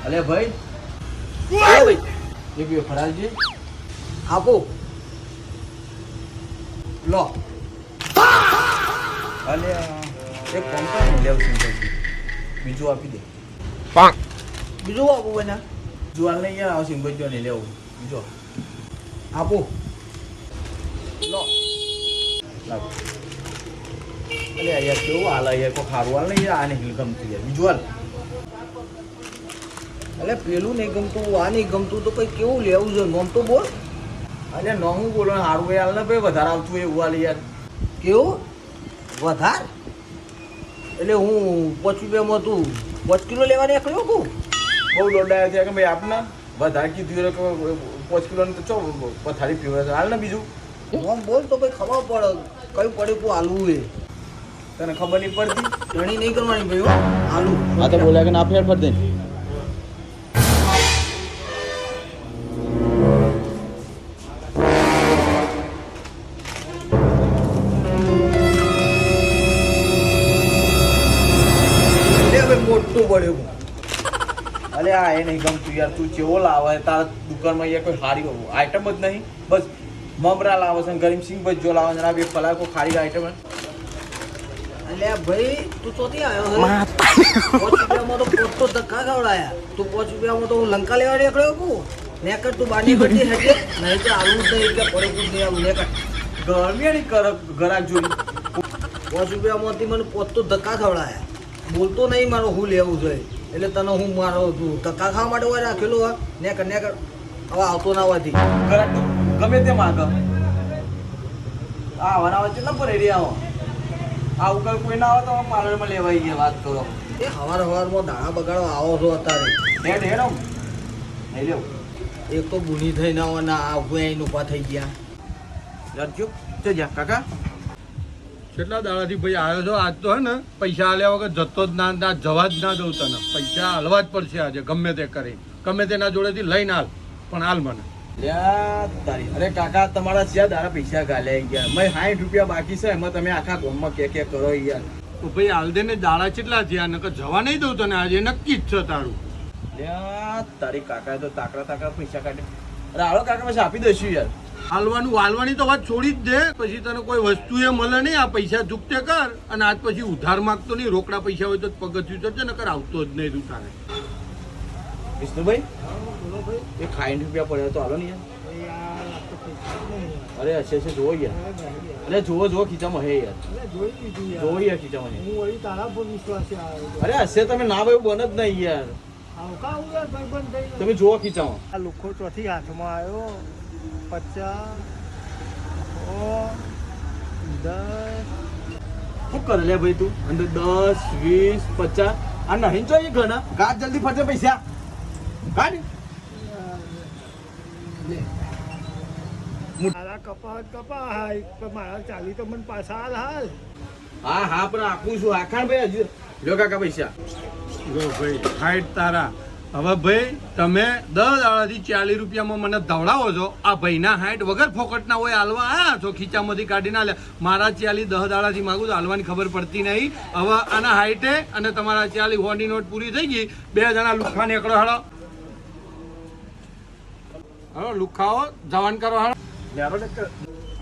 અલે ભાઈ ભાઈ એક બે ફરાજી આપો લો અલે એક કોમ્પા ને લેવ સિંગલ બીજું આપી દે બીજું આપું બના જુવાલ નહીં યાર આવ સિંગલ જો ને લેવું બીજો આપો લો લાવ અલે યાર કેવું હાલ યાર કોઈ ખારું હાલ નહીં યાર આને ગમતું યાર બીજું હાલ અલે પેલું નહીં ગમતું આ નહીં ગમતું તો કઈ કેવું લેવું છે ગમતું બોલ અલે નવું બોલો સારું હાલ ને ભાઈ વધારે આવતું એવું હાલ યાર કેવું વધાર એટલે હું 5 રૂપિયામાં તું 5 કિલો લેવા નીકળ્યો કું બહુ દોડાયા છે કે ભાઈ આપને વધારે કીધું કે 5 કિલો તો ચો પથારી પીવે છે હાલ ને બીજું હું બોલ તો ભાઈ ખબર પડે કયું પડે કો હાલવું એ તને ખબર નહીં પડતી ઘણી નહીં કરવાની ભાઈ હાલું હા તો બોલ્યા કે ના ફેર ફર દે મોટું પડ્યું અલે આ એ નહીં ગમતું યાર તું ચેવો લાવે તારા દુકાનમાં યાર કોઈ સારી આઈટમ જ નહીં બસ મમરા લાવે છે ગરીમ સિંગ ભજ્જો લાવે છે બે ફલાર કોઈ ખારી આઈટમ અલે ભાઈ તું ચોથી આવ્યો છે 5 રૂપિયામાં તો પોતો ધક્કા ખવડાયા તું 5 રૂપિયામાં તો હું લંકા લેવા નીકળ્યો કું નેકર તું બાની બધી હટે નહીં તો આવું નહીં કે પડે કું નહીં આવું નેકર ગરમી કર ઘરાક જોઈ 5 રૂપિયામાંથી મને પોતો ધક્કા ખવડાયા બોલતો નહીં મારો હું લેવું જોઈએ એટલે તને હું મારો ધક્કા ખાવા માટે હોય રાખેલું હા નેકર નેકર હવે આવતો ના હોવાથી ઘરાક ગમે તે માગ આ વરાવા છે ને પર એરિયા આવું કઈ કોઈ ના આવે તો પાર્લરમાં લેવાઈ ગયા વાત કરો એ હવારમાં દાણા બગાડો આવો છો અત્યારે હેડ હેડ નહીં લેવું એક તો બુની થઈ ના હોય ના આવું અહીં ઊભા થઈ ગયા જજો તો જા કાકા કેટલા દાડાથી ભાઈ આવ્યો છો આજ તો હે ને પૈસા આલ્યા વગર જતો જ ના જવા જ ના દઉં તને પૈસા હાલવા જ પડશે આજે ગમે તે કરી ગમે તેના જોડેથી લઈને હાલ પણ હાલ મને તારી અરે કાકા તમારા જ્યાં દાડા પૈસા ગાલ્યા ગયા મેં 60 રૂપિયા બાકી છે એમાં તમે આખા ગામમાં કે કરો યાર તો ભાઈ હાલ દે ને દાડા કેટલા થયા નકર જવા નહીં દઉં તને આજે નક્કી જ છે તારું તારી કાકા તો તાકડા પૈસા કાઢે અરે હાલો કાકા પછી આપી દઈશું યાર હાલવાની તો વાત છોડી જ દે પછી તને કોઈ વસ્તુ એ મળે નહીં આ પૈસા ચૂકતે કર અને આજ પછી ઉધાર માંગતો નહીં રોકડા પૈસા હોય તો પગથિયું ચડશે નકર આવતો જ નહીં તું તારે વિષ્ણુભાઈ એ 60 રૂપિયા પડ્યો તો હાલો ને યાર અરે હશે જોવો યાર અરે જોવો ખીચામાં હે યાર જોવો યાર ખીચામાં અરે હશે તમે ના ભાઈ બન જ નહીં યાર તમે જોવો ખીચામાં આ લુખો ચોથી હાથમાં આવ્યો 50 શું કરે લે ભાઈ તું અંદર 10 20 50 આ નહીં જોઈએ ઘણા ગાજ જલ્દી ફરજે પૈસા કાઢ મારા કપા મારા ચાલી તો મને પાછા હાલ હા પણ આપું છું આખાણ ભાઈ હજુ લો કાકા પૈસા જો ભાઈ 60 તારા હવે ભાઈ તમે 10 દાડાથી 40 રૂપિયામાં મને ધવડાવો છો આ ભાઈના 60 વગર ફોકટના હોય હાલવા આવ્યા છો ખીચામાંથી કાઢી ના લે મારા 40 10 દાડાથી માગું તો હાલવાની ખબર પડતી નહીં હવે આના 60 અને તમારા 40 હોની નોટ પૂરી થઈ ગઈ 2 જણા લુખ્ખા નીકળો હાલો લુખ્ખાઓ જવાન કરો હાલો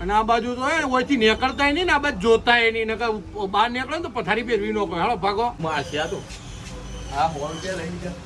અને આ બાજુ તો ઓયથી નીકળતા નહીં ને આ બાજુ જોતા નહીં નકર બહાર નીકળે તો પથારી પહેરવી ન કોઈ હાલો ભાગો મારશે આ તો હા 100 રૂપિયા લઈ જા